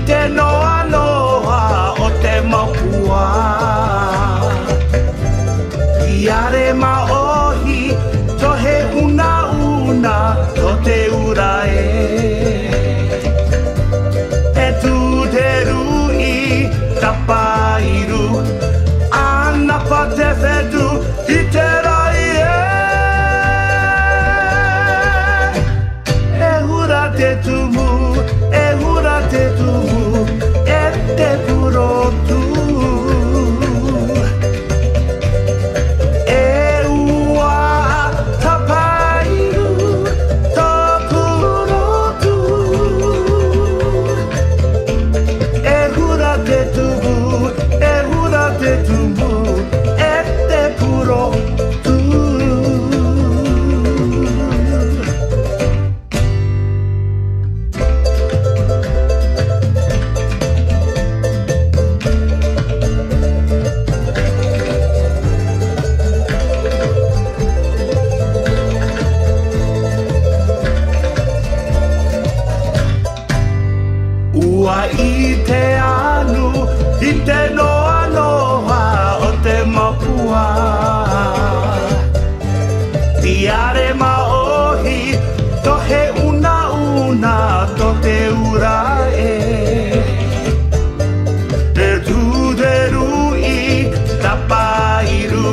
te noa noa o te mapua. Iare maohi tohe una una o te urae. E tu te rui tapairu ana pa te whetu i te rai e hura te tumu, e hura te tumu, e te purotu. E ua tapairu tō purotu. E hura te tumu, e hura te tumu, e te purotu. Ua I te anu, I te noa noa o te mapua. Tiare maohi, tohe una una to te urae. E tu te rui, tapairu,